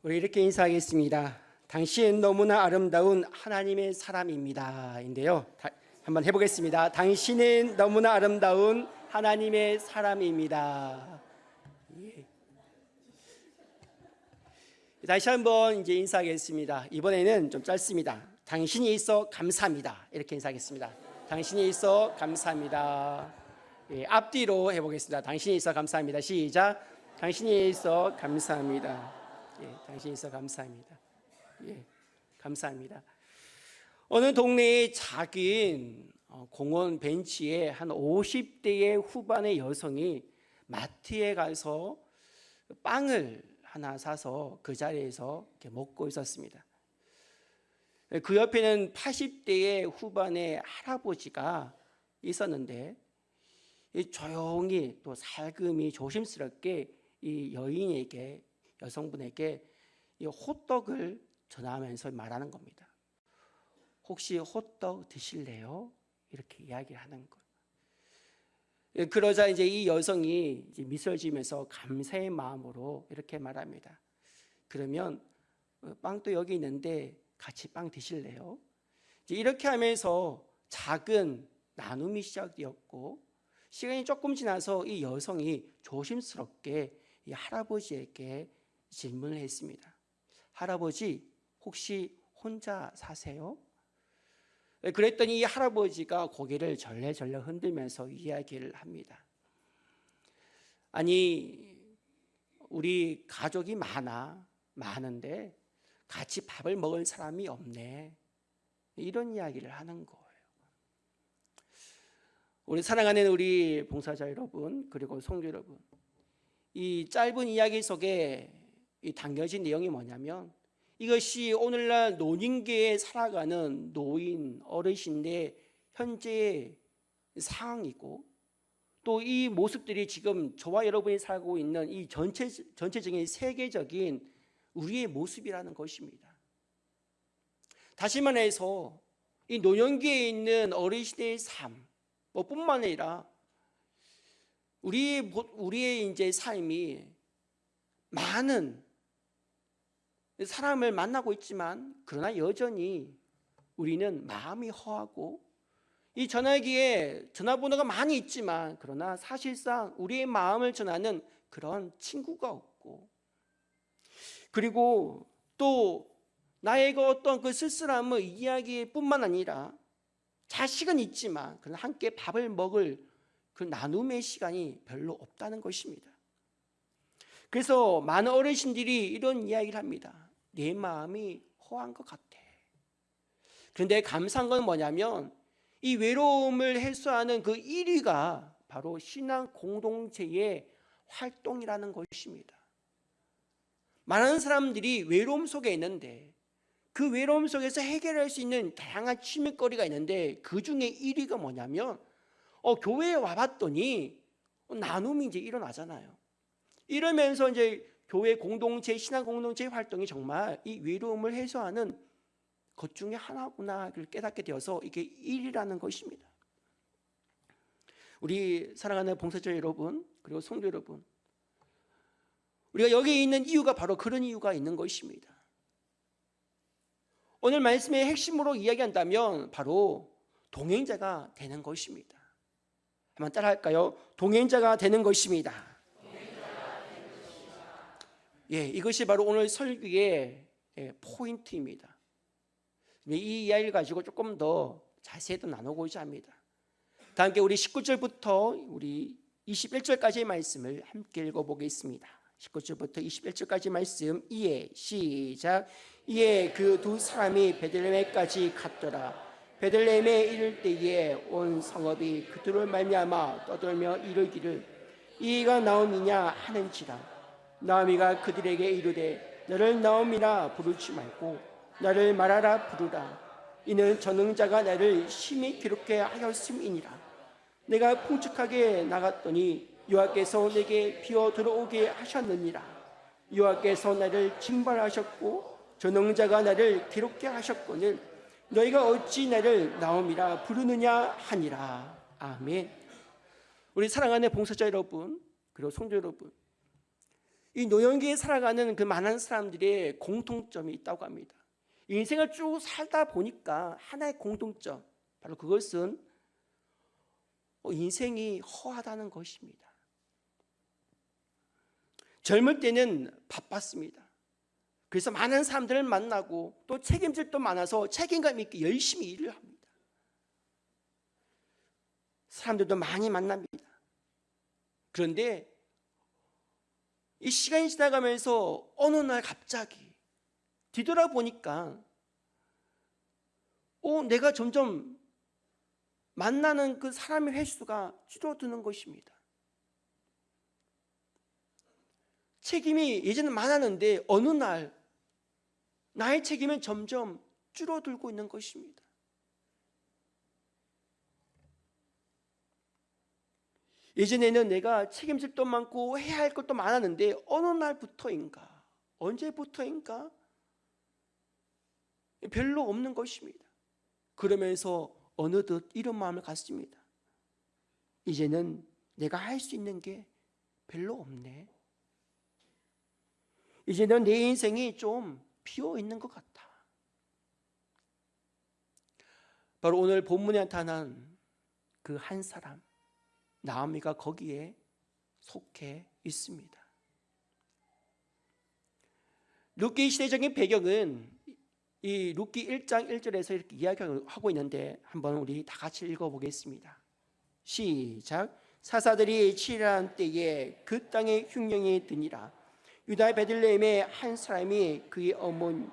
우리 이렇게 인사하겠습니다. 당신 너무나 아름다운 하나님의 사람입니다. 인데요. 한번 해보겠습니다. 당신은 너무나 아름다운 하나님의 사람입니다. 예. 다시 한번 이제 인사하겠습니다. 이번에는 좀 짧습니다. 당신이 있어 감사합니다. 이렇게 인사하겠습니다. 당신이 있어 감사합니다. 예, 앞뒤로 해보겠습니다. 당신이 있어 감사합니다. 시작. 당신이 있어 감사합니다. 예, 당신이 있어 감사합니다. 예, 감사합니다. 어느 동네의 작은 공원 벤치에 한 50대의 후반의 여성이 마트에 가서 빵을 하나 사서 그 자리에서 이렇게 먹고 있었습니다. 그 옆에는 80대의 후반의 할아버지가 있었는데 조용히 또 살금이 조심스럽게 이 여인에게, 여성분에게 이 호떡을 전하면서 말하는 겁니다. 혹시 호떡 드실래요? 이렇게 이야기를 하는 거예요. 그러자 이제 이 여성이 이제 미소를 지으면서 감사의 마음으로 이렇게 말합니다. 그러면 빵도 여기 있는데 같이 빵 드실래요? 이제 이렇게 하면서 작은 나눔이 시작되었고, 시간이 조금 지나서 이 여성이 조심스럽게 이 할아버지에게 질문을 했습니다. 할아버지, 혹시 혼자 사세요? 그랬더니 이 할아버지가 고개를 절레절레 흔들면서 이야기를 합니다. 아니, 우리 가족이 많은데 같이 밥을 먹을 사람이 없네. 이런 이야기를 하는 거예요. 우리 사랑하는 우리 봉사자 여러분, 그리고 성도 여러분, 이 짧은 이야기 속에 담겨진 내용이 뭐냐면, 이것이 오늘날 노인계에 살아가는 노인, 어르신의 현재의 상황이고, 또 이 모습들이 지금 저와 여러분이 살고 있는 이 전체적인 세계적인 우리의 모습이라는 것입니다. 다시 말해서 이 노년기에 있는 어르신의 삶 뿐만 아니라 우리의 이제 삶이 많은 사람을 만나고 있지만, 그러나 여전히 우리는 마음이 허하고, 이 전화기에 전화번호가 많이 있지만 그러나 사실상 우리의 마음을 전하는 그런 친구가 없고, 그리고 또 나의 어떤 그 쓸쓸함의 이야기뿐만 아니라 자식은 있지만 그러나 함께 밥을 먹을 그 나눔의 시간이 별로 없다는 것입니다. 그래서 많은 어르신들이 이런 이야기를 합니다. 내 마음이 허한 것 같아. 그런데 감사한 건 뭐냐면, 이 외로움을 해소하는 그 1위가 바로 신앙 공동체의 활동이라는 것입니다. 많은 사람들이 외로움 속에 있는데, 그 외로움 속에서 해결할 수 있는 다양한 취미거리가 있는데, 그 중에 1위가 뭐냐면 교회에 와봤더니 나눔이 이제 일어나잖아요. 이러면서 이제 교회 공동체, 신앙 공동체 활동이 정말 이 외로움을 해소하는 것 중에 하나구나를 깨닫게 되어서 이게 1위라는 것입니다. 우리 사랑하는 봉사자 여러분, 그리고 성도 여러분, 우리가 여기 있는 이유가 바로 그런 이유가 있는 것입니다. 오늘 말씀의 핵심으로 이야기한다면 바로 동행자가 되는 것입니다. 한번 따라 할까요? 동행자가 되는 것입니다. 예, 이것이 바로 오늘 설교의 포인트입니다. 이 이야기를 가지고 조금 더 자세히 나누고자 합니다. 다 함께 우리 19절부터 우리 21절까지의 말씀을 함께 읽어보겠습니다. 19절부터 21절까지 말씀, 이에 시작. 이에 그 두 사람이 베들레헴까지 갔더라. 베들레헴에 이를 때에 온 성읍이 그들을 말미암아 떠들며 이르기를 이가 나옴이냐 하는지라. 나오미가 그들에게 이르되 너를 나옴이라 부르지 말고 나를 말하라 부르라. 이는 전능자가 나를 심히 기록해 하였음이니라. 내가 풍족하게 나갔더니 여호와께서 내게 비어 들어오게 하셨느니라. 여호와께서 나를 징벌하셨고 전능자가 나를 기록해 하셨거늘 너희가 어찌 나를 나옴이라 부르느냐 하니라. 아멘. 우리 사랑하는 봉사자 여러분, 그리고 성도 여러분, 이 노년기에 살아가는 그 많은 사람들의 공통점이 있다고 합니다. 인생을 쭉 살다 보니까 하나의 공통점, 바로 그것은 인생이 허하다는 것입니다. 젊을 때는 바빴습니다. 그래서 많은 사람들을 만나고 또 책임질도 많아서 책임감 있게 열심히 일을 합니다. 사람들도 많이 만납니다. 그런데 이 시간이 지나가면서 어느 날 갑자기 뒤돌아보니까 내가 점점 만나는 그 사람의 횟수가 줄어드는 것입니다. 책임이 예전에 많았는데 어느 날 나의 책임은 점점 줄어들고 있는 것입니다. 예전에는 내가 책임질 것도 많고 해야 할 것도 많았는데 어느 날부터인가, 언제부터인가 별로 없는 것입니다. 그러면서 어느덧 이런 마음을 갖습니다. 이제는 내가 할 수 있는 게 별로 없네. 이제는 내 인생이 좀 비어 있는 것 같다. 바로 오늘 본문에 나타난 그 한 사람, 나오미가 거기에 속해 있습니다. 룻기 시대적인 배경은 이 룻기 1장 1절에서 이렇게 이야기하고 있는데 한번 우리 다 같이 읽어보겠습니다. 시작. 사사들이 치밀한 때에 그 땅에 흉령이 드니라. 유다 베들레헴의 한 사람이 그의 어머니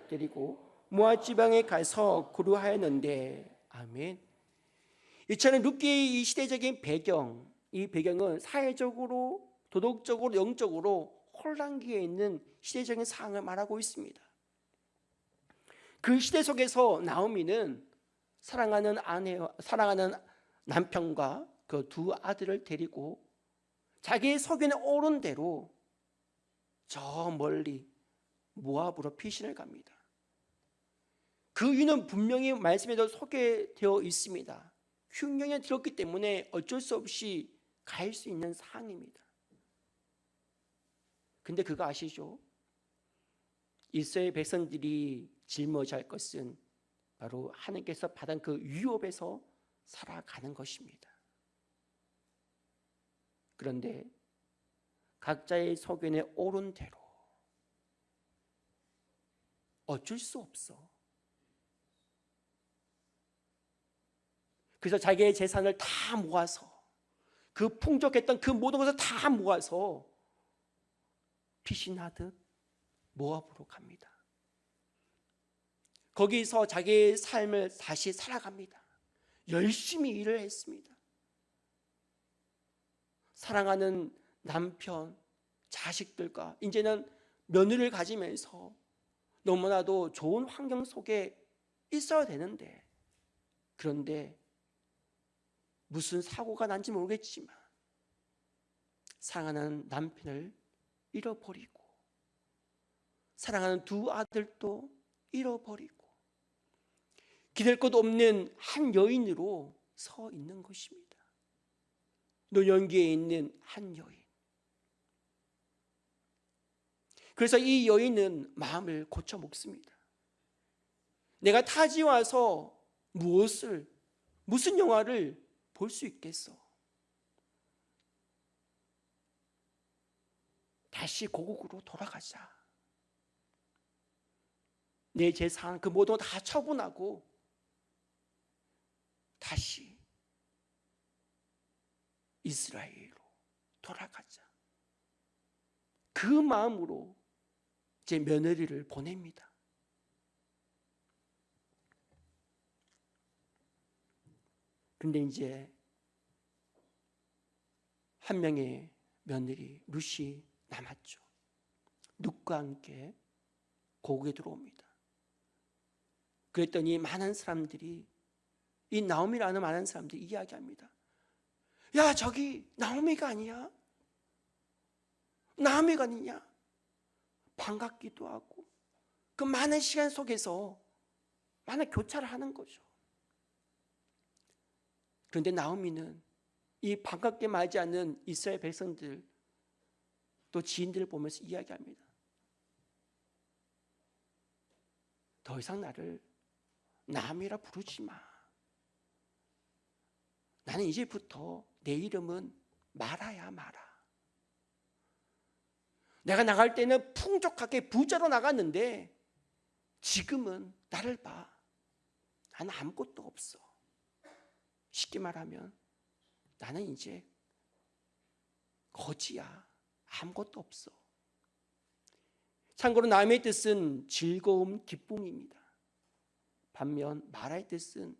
데리고 모압 지방에 가서 거류하였는데, 아멘. 이처럼 룻기의 이 시대적인 배경, 이 배경은 사회적으로, 도덕적으로, 영적으로 혼란기에 있는 시대적인 상황을 말하고 있습니다. 그 시대 속에서 나오미는 사랑하는 남편과 그 두 아들을 데리고 자기의 소견에 오른 대로 저 멀리 모압으로 피신을 갑니다. 그 이유는 분명히 말씀에도 소개되어 있습니다. 흉령이 들었기 때문에 어쩔 수 없이 갈 수 있는 상황입니다. 근데 그거 아시죠? 이스라엘 백성들이 짊어질 것은 바로 하나님께서 받은 그 유업에서 살아가는 것입니다. 그런데 각자의 소견에 옳은 대로 어쩔 수 없어. 그래서 자기의 재산을 다 모아서, 그 풍족했던 그 모든 것을 다 모아서 피신하듯 모압으로 갑니다. 거기서 자기의 삶을 다시 살아갑니다. 열심히 일을 했습니다. 사랑하는 남편, 자식들과 이제는 며느리를 가지면서 너무나도 좋은 환경 속에 있어야 되는데, 그런데 무슨 사고가 난지 모르겠지만 사랑하는 남편을 잃어버리고 사랑하는 두 아들도 잃어버리고 기댈 것 없는 한 여인으로 서 있는 것입니다. 노년기에 있는 한 여인. 그래서 이 여인은 마음을 고쳐 먹습니다. 내가 타지 와서 무슨 영화를 볼 수 있겠어? 다시 고국으로 돌아가자. 내 재산 그 모든 다 처분하고 다시 이스라엘로 돌아가자. 그 마음으로 제 며느리를 보냅니다. 근데 이제 한 명의 며느리 룻이 남았죠. 룻과 함께 고국에 들어옵니다. 그랬더니 많은 사람들이, 이 나오미라는 많은 사람들이 이야기합니다. 야, 저기 나오미가 아니야? 나오미가 아니냐? 반갑기도 하고 그 많은 시간 속에서 많은 교차를 하는 거죠. 그런데 나오미는 이 반갑게 맞이하는 이스라엘 백성들, 또 지인들을 보면서 이야기합니다. 더 이상 나를 남이라 부르지 마. 나는 이제부터 내 이름은 마라야, 마라. 내가 나갈 때는 풍족하게 부자로 나갔는데 지금은 나를 봐. 나는 아무것도 없어. 쉽게 말하면 나는 이제 거지야. 아무것도 없어. 참고로 남의 뜻은 즐거움, 기쁨입니다. 반면 마라의 뜻은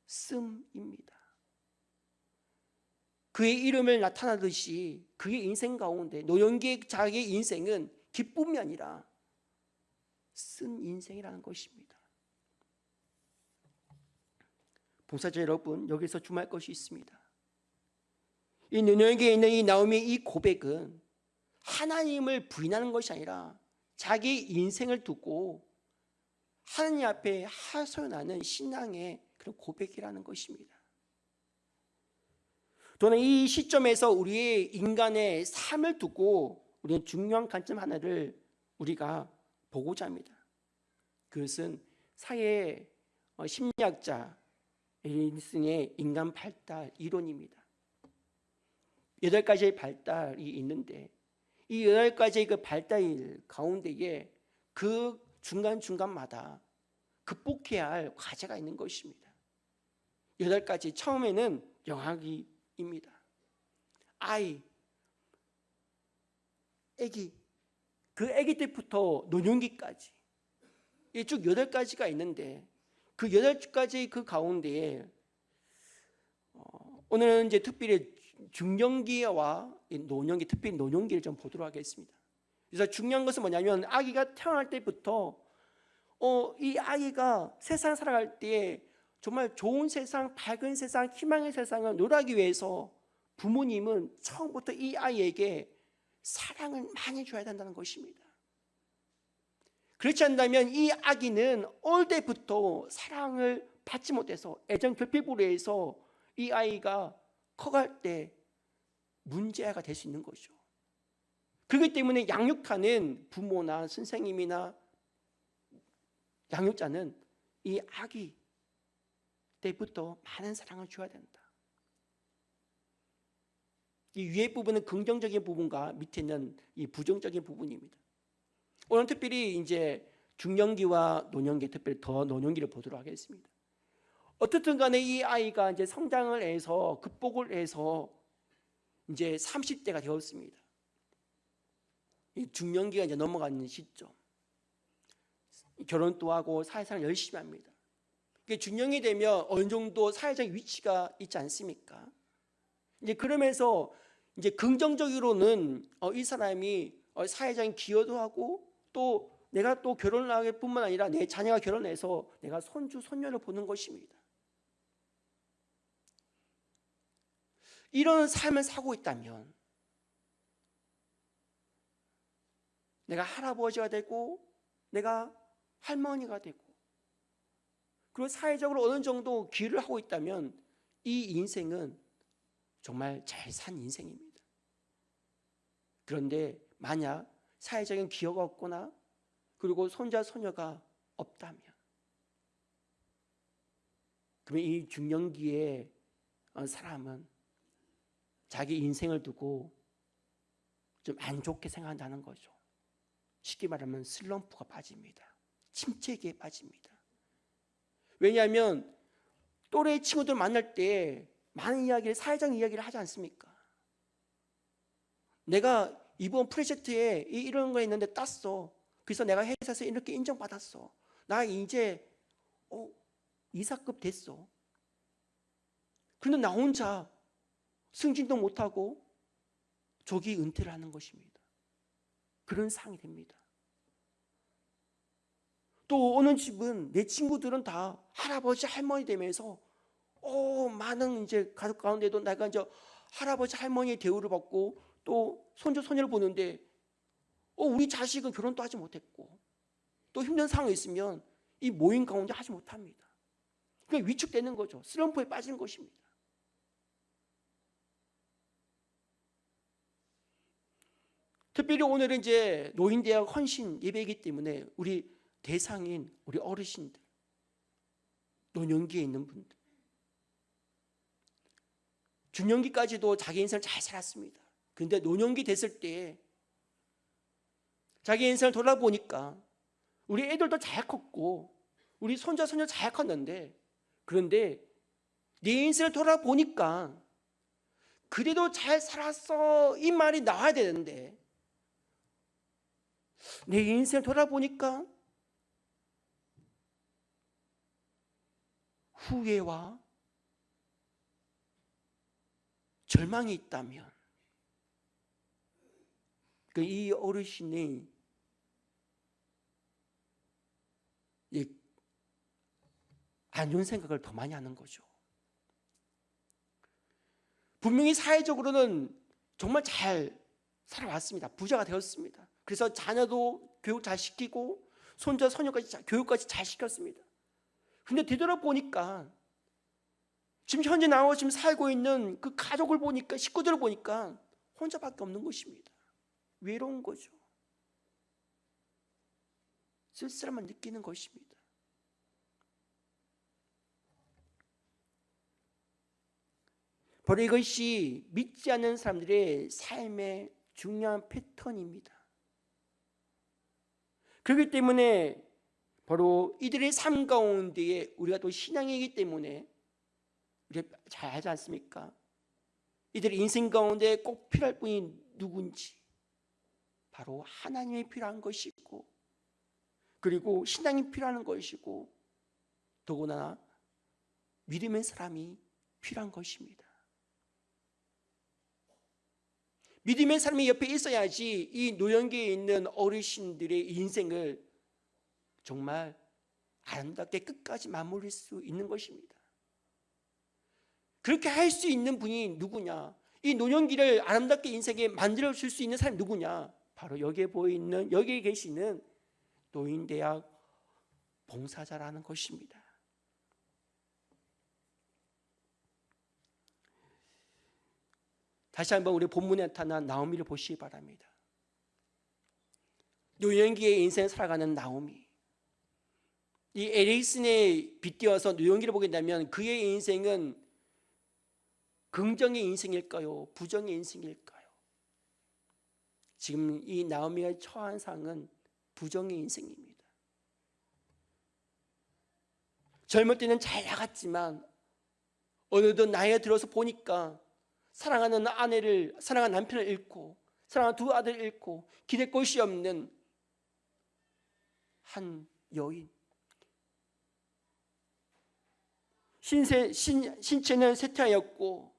씀입니다. 그의 이름을 나타나듯이 그의 인생 가운데 노년기의 자기의 인생은 기쁨이 아니라 쓴 인생이라는 것입니다. 봉사자 여러분, 여기서 주목할 것이 있습니다. 이 노년기에 있는 이 나오미의 이 고백은 하나님을 부인하는 것이 아니라 자기 인생을 두고 하나님 앞에 하소연하는 신앙의 그런 고백이라는 것입니다. 또는 이 시점에서 우리의 인간의 삶을 두고 우리는 중요한 관점 하나를 우리가 보고자 합니다. 그것은 사회 심리학자 에린슨의 인간 발달 이론입니다. 8가지의 발달이 있는데 이 8가지의 그 발달 가운데에 그 중간중간마다 극복해야 할 과제가 있는 것입니다. 8가지, 처음에는 영아기입니다. 아기, 그 아기 때부터 노년기까지 쭉 8가지가 있는데 그 8가지 그 가운데에 오늘은 이제 특별히 중년기와 노년기, 특별히 노년기를 좀 보도록 하겠습니다. 그래서 중요한 것은 뭐냐면 아기가 태어날 때부터 이 아기가 세상 살아갈 때 정말 좋은 세상, 밝은 세상, 희망의 세상을 누리기 위해서 부모님은 처음부터 이 아이에게 사랑을 많이 줘야 된다는 것입니다. 그렇지 않다면 이 아기는 어릴 때부터 사랑을 받지 못해서 애정 결핍으로 해서 이 아이가 커갈 때 문제가 될 수 있는 거죠. 그렇기 때문에 양육하는 부모나 선생님이나 양육자는 이 아기 때부터 많은 사랑을 줘야 된다. 이 위에 부분은 긍정적인 부분과 밑에는 이 부정적인 부분입니다. 오늘 특별히 이제 중년기와 노년기, 특별히 더 노년기를 보도록 하겠습니다. 어떻든 간에 이 아이가 이제 성장을 해서 극복을 해서 이제 30대가 되었습니다. 이 중년기가 이제 넘어가는 시점. 결혼도 하고 사회생활 열심히 합니다. 중년이 되면 어느 정도 사회적 위치가 있지 않습니까? 이제 그러면서 이제 긍정적으로는 이 사람이 사회적인 기여도 하고 또 내가 또 결혼을 하길 뿐만 아니라 내 자녀가 결혼해서 내가 손주, 손녀를 보는 것입니다. 이런 삶을 살고 있다면 내가 할아버지가 되고 내가 할머니가 되고 그리고 사회적으로 어느 정도 기여를 하고 있다면 이 인생은 정말 잘 산 인생입니다. 그런데 만약 사회적인 기여가 없거나 그리고 손자, 손녀가 없다면 그러면 이 중년기의 사람은 자기 인생을 두고 좀 안 좋게 생각한다는 거죠. 쉽게 말하면 슬럼프가 빠집니다. 침체기에 빠집니다. 왜냐하면 또래 친구들 만날 때 많은 이야기를, 사회적 이야기를 하지 않습니까? 내가 이번 프로젝트에 이런 거 있는데 땄어. 그래서 내가 회사에서 이렇게 인정받았어. 나 이제 이사급 됐어. 그런데 나 혼자 승진도 못하고 조기 은퇴를 하는 것입니다. 그런 상황이 됩니다. 또 어느 집은 내 친구들은 다 할아버지 할머니 되면서 많은 이제 가족 가운데도 내가 이제 할아버지 할머니의 대우를 받고 또 손주 손녀를 보는데 우리 자식은 결혼도 하지 못했고 또 힘든 상황이 있으면 이 모임 가운데 하지 못합니다. 그러니까 위축되는 거죠. 슬럼프에 빠진 것입니다. 특별히 오늘은 이제 노인대학 헌신 예배이기 때문에 우리 대상인 우리 어르신들, 노년기에 있는 분들, 중년기까지도 자기 인생을 잘 살았습니다. 그런데 노년기 됐을 때 자기 인생을 돌아보니까 우리 애들도 잘 컸고 우리 손자 손녀 잘 컸는데, 그런데 내 인생을 돌아보니까 그래도 잘 살았어 이 말이 나와야 되는데, 내 인생을 돌아보니까 후회와 절망이 있다면 이 어르신이 안 좋은 생각을 더 많이 하는 거죠. 분명히 사회적으로는 정말 잘 살아왔습니다. 부자가 되었습니다. 그래서 자녀도 교육 잘 시키고 손자 손녀까지 교육까지 잘 시켰습니다. 근데 되돌아보니까 지금 현재 나와 지금 살고 있는 그 가족을 보니까, 식구들을 보니까 혼자밖에 없는 것입니다. 외로운 거죠. 쓸쓸함을 느끼는 것입니다. 바로 이것이 믿지 않는 사람들의 삶의 중요한 패턴입니다. 그렇기 때문에 바로 이들의 삶 가운데에 우리가 또 신앙이기 때문에 우리가 잘 알지 않습니까? 이들의 인생 가운데 꼭 필요할 분이 누군지, 바로 하나님이 필요한 것이고, 그리고 신앙이 필요한 것이고, 더구나 믿음의 사람이 필요한 것입니다. 믿음의 사람이 옆에 있어야지 이 노년기에 있는 어르신들의 인생을 정말 아름답게 끝까지 마무릴 수 있는 것입니다. 그렇게 할 수 있는 분이 누구냐? 이 노년기를 아름답게 인생에 만들어줄 수 있는 사람이 누구냐? 바로 여기에 계시는 노인대학 봉사자라는 것입니다. 다시 한번 우리 본문에 나타난 나오미를 보시기 바랍니다. 노년기의 인생을 살아가는 나오미. 이 에릭슨에 빗대어서 노년기를 보게 된다면 그의 인생은 긍정의 인생일까요? 부정의 인생일까요? 지금 이 나오미가 처한 상은 부정의 인생입니다. 젊을 때는 잘 나갔지만 어느덧 나이가 들어서 보니까 사랑하는 아내를, 사랑하는 남편을 잃고 사랑하는 두 아들을 잃고 기댈 곳이 없는 한 여인. 신체는 쇠퇴하였고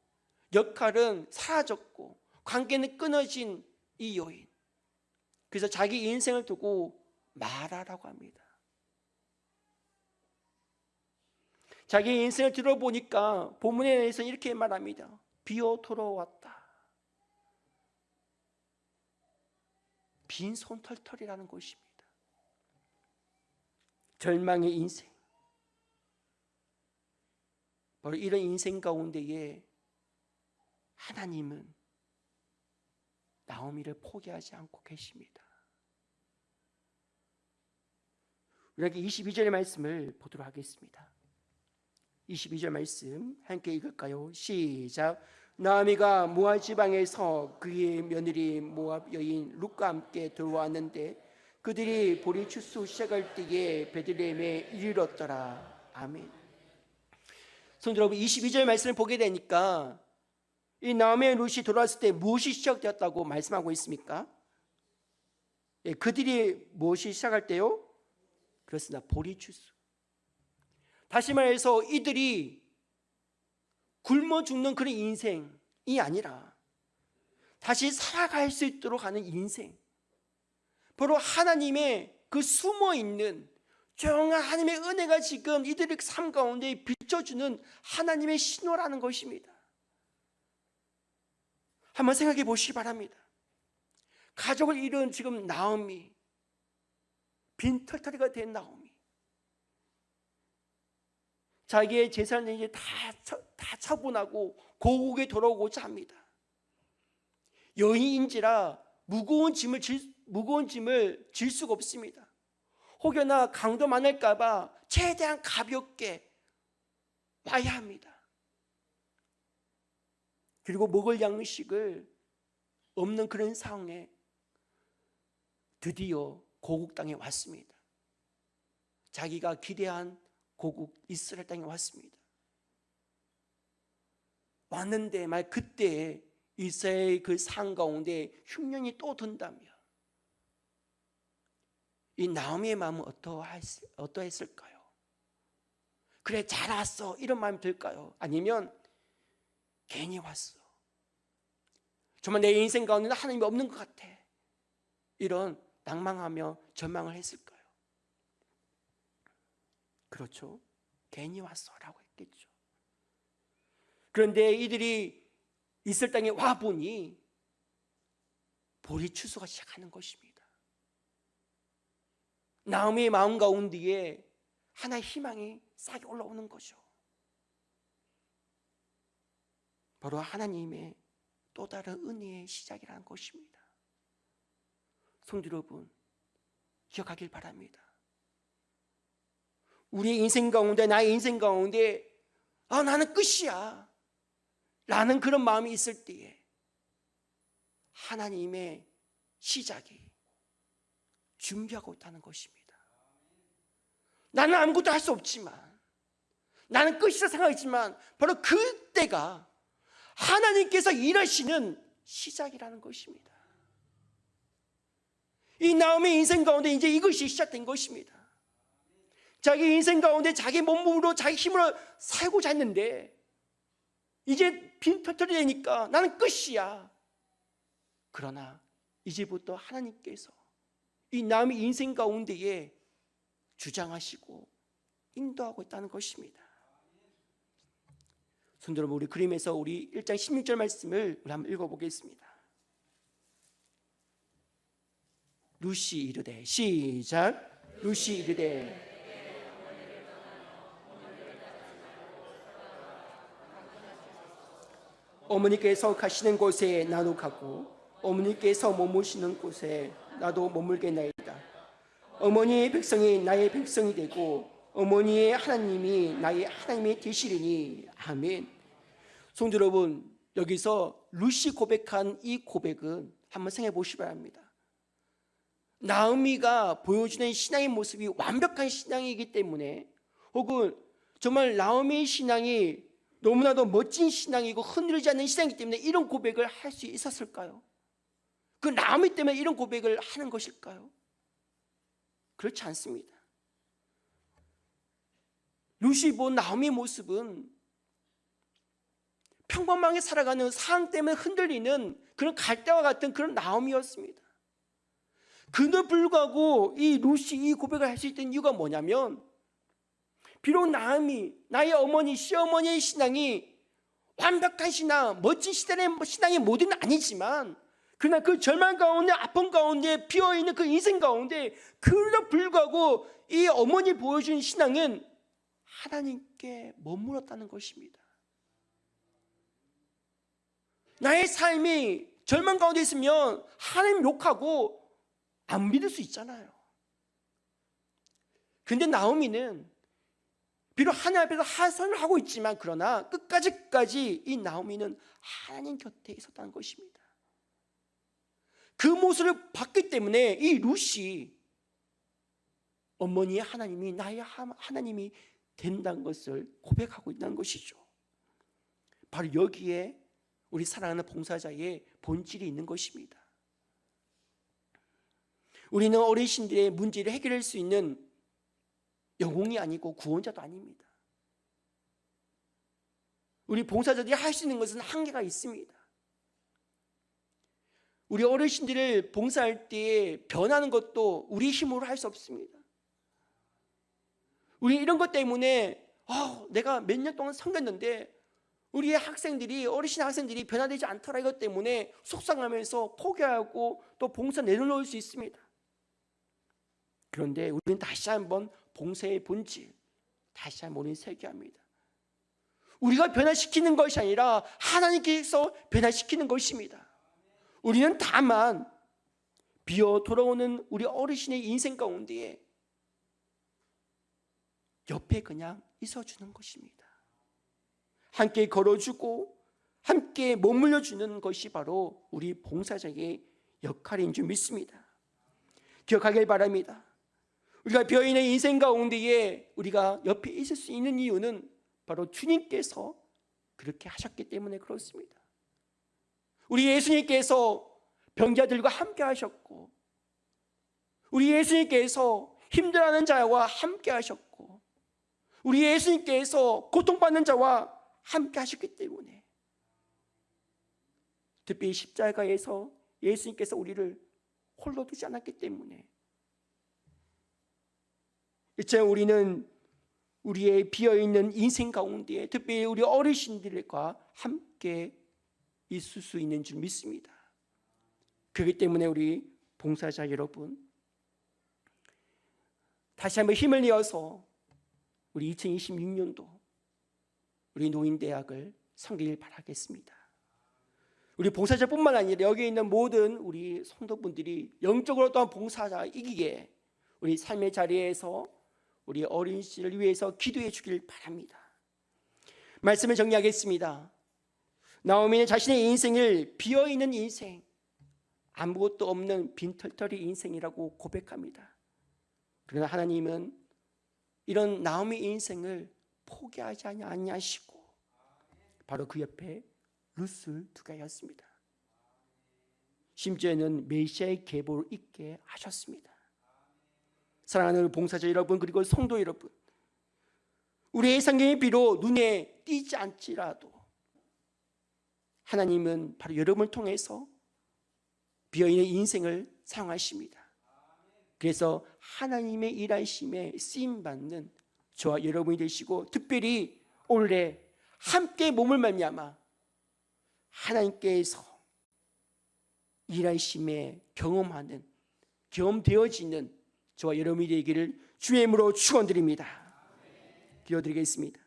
역할은 사라졌고 관계는 끊어진 이 여인. 그래서 자기 인생을 두고 말하라고 합니다. 자기 인생을 들어보니까 본문에 대해서 이렇게 말합니다. 비어 돌아왔다. 빈 손털털이라는 것입니다. 절망의 인생. 바로 이런 인생 가운데에 하나님은 나오미를 포기하지 않고 계십니다. 우리에게 22절의 말씀을 보도록 하겠습니다. 22절 말씀 함께 읽을까요? 시작. 나오미가 모압 지방에서 그의 며느리 모압 여인 룻과 함께 들어왔는데 그들이 보리 추수 시작할 때에 베들레헴에 이르렀더라. 아멘. 성도 여러분, 22절 말씀을 보게 되니까 이 나오미의 룻이 돌아왔을 때 무엇이 시작되었다고 말씀하고 있습니까? 그들이 무엇이 시작할 때요? 그렇습니다. 보리 추수. 다시 말해서 이들이 굶어 죽는 그런 인생이 아니라 다시 살아갈 수 있도록 하는 인생. 바로 하나님의 그 숨어있는 조용한 하나님의 은혜가 지금 이들의 삶 가운데 비춰주는 하나님의 신호라는 것입니다. 한번 생각해 보시기 바랍니다. 가족을 잃은 지금 나오미, 빈털터리가 된 나오미, 자기의 재산을 이제 다 처분하고 고국에 돌아오고자 합니다. 여인인지라 무거운 짐을 질 수가 없습니다. 혹여나 강도 많을까 봐 최대한 가볍게 와야 합니다. 그리고 먹을 양식을 없는 그런 상황에 드디어 고국 땅에 왔습니다. 자기가 기대한 고국 이스라엘 땅에 왔습니다. 왔는데 말 그때 이스라엘 그 산 가운데 흉년이 또 든다며 이 나오미의 마음은 어떠했을까요? 그래 잘 왔어 이런 마음이 들까요? 아니면 괜히 왔어, 정말 내 인생 가운데는 하나님이 없는 것 같아, 이런 낭망하며 전망을 했을까요? 그렇죠. 괜히 왔어라고 했겠죠. 그런데 이들이 이스라엘 땅에 와보니 보리 추수가 시작하는 것입니다. 나오미의 마음 가운데에 하나의 희망이 싹이 올라오는 거죠. 바로 하나님의 또 다른 은혜의 시작이라는 것입니다. 성도 여러분, 기억하길 바랍니다. 우리의 인생 가운데, 나의 인생 가운데 나는 끝이야 라는 그런 마음이 있을 때에 하나님의 시작이 준비하고 있다는 것입니다. 나는 아무것도 할 수 없지만, 나는 끝이라 생각했지만 바로 그때가 하나님께서 일하시는 시작이라는 것입니다. 이 나오미의 인생 가운데 이제 이것이 시작된 것입니다. 자기 인생 가운데 자기 몸으로 자기 힘으로 살고자 했는데 이제 빈털털이 되니까 나는 끝이야. 그러나 이제부터 하나님께서 이 나오미 인생 가운데에 주장하시고 인도하고 있다는 것입니다. 성도 여러분, 우리 그림에서 우리 1장 16절 말씀을 우리 한번 읽어보겠습니다. 루시 이르되, 시작. 루시 이르되 어머니께서 가시는 곳에 나도 가고 어머니께서 머무시는 곳에 나도 머물겠나이다. 어머니의 백성이 나의 백성이 되고 어머니의 하나님이 나의 하나님이 되시리니. 아멘. 성도 여러분, 여기서 루시 고백한 이 고백은 한번 생각해 보시기 바랍니다. 나오미가 보여주는 신앙의 모습이 완벽한 신앙이기 때문에, 혹은 정말 나오미의 신앙이 너무나도 멋진 신앙이고 흔들리지 않는 신앙이기 때문에 이런 고백을 할 수 있었을까요? 그 나오미 때문에 이런 고백을 하는 것일까요? 그렇지 않습니다. 루시 본 나오미의 모습은 평범하게 살아가는 상황 때문에 흔들리는 그런 갈대와 같은 그런 나오미였습니다. 그럼에도 불구하고 이 루시 이 고백을 할 수 있던 이유가 뭐냐면, 비록 나오미, 나의 어머니, 시어머니의 신앙이 완벽한 신앙, 멋진 신앙의 모델은 아니지만, 그러나 그 절망 가운데, 아픔 가운데, 비어있는 그 인생 가운데 그럼에도 불구하고 이 어머니 보여준 신앙은 하나님께 머물렀다는 것입니다. 나의 삶이 절망 가운데 있으면 하나님 욕하고 안 믿을 수 있잖아요. 그런데 나오미는 비록 하나님 앞에서 하선을 하고 있지만, 그러나 끝까지 이 나오미는 하나님 곁에 있었다는 것입니다. 그 모습을 봤기 때문에 이 루시, 어머니의 하나님이 나의 하나님이 된다는 것을 고백하고 있다는 것이죠. 바로 여기에 우리 사랑하는 봉사자의 본질이 있는 것입니다. 우리는 어르신들의 문제를 해결할 수 있는 영웅이 아니고 구원자도 아닙니다. 우리 봉사자들이 할 수 있는 것은 한계가 있습니다. 우리 어르신들을 봉사할 때 변하는 것도 우리 힘으로 할 수 없습니다. 우리 이런 것 때문에 내가 몇 년 동안 섬겼는데 우리의 학생들이, 어르신 학생들이 변화되지 않더라, 이것 때문에 속상하면서 포기하고 또 봉사 내려놓을 수 있습니다. 그런데 우리는 다시 한번 봉사의 본질, 다시 한번 우리는 새겨합니다. 우리가 변화시키는 것이 아니라 하나님께서 변화시키는 것입니다. 우리는 다만 비어 돌아오는 우리 어르신의 인생 가운데에 옆에 그냥 있어주는 것입니다. 함께 걸어주고 함께 머물러 주는 것이 바로 우리 봉사자의 역할인 줄 믿습니다. 기억하길 바랍니다. 우리가 비어있는 인생 가운데에 우리가 옆에 있을 수 있는 이유는 바로 주님께서 그렇게 하셨기 때문에 그렇습니다. 우리 예수님께서 병자들과 함께 하셨고, 우리 예수님께서 힘들어하는 자와 함께 하셨고, 우리 예수님께서 고통받는 자와 함께 하셨기 때문에, 특히 십자가에서 예수님께서 우리를 홀로 두지 않았기 때문에, 이제 우리는 우리의 비어있는 인생 가운데 특히 우리 어르신들과 함께 있을 수 있는 줄 믿습니다. 그렇기 때문에 우리 봉사자 여러분, 다시 한번 힘을 내어서 우리 2026년도 우리 노인대학을 섬기길 바라겠습니다. 우리 봉사자뿐만 아니라 여기 있는 모든 우리 성도분들이 영적으로 또한 봉사자이기에 우리 삶의 자리에서 우리 어린이를 위해서 기도해 주길 바랍니다. 말씀을 정리하겠습니다. 나오미는 자신의 인생을 비어있는 인생, 아무것도 없는 빈털터리 인생이라고 고백합니다. 그러나 하나님은 이런 나오미 인생을 포기하지 아니하시고 바로 그 옆에 룻을 두게 하였습니다. 심지어는 메시아의 계보를 있게 하셨습니다. 사랑하는 봉사자 여러분, 그리고 성도 여러분, 우리의 성경이 비록 눈에 띄지 않지라도 하나님은 바로 여러분을 통해서 비어있는 인생을 사용하십니다. 그래서 하나님의 일하심에 쓰임받는 저와 여러분이 되시고, 특별히 올해 함께 몸을 말미암아 하나님께서 일하심에 경험되어지는 저와 여러분이 되기를 주의 이름으로 축원드립니다. 기도드리겠습니다.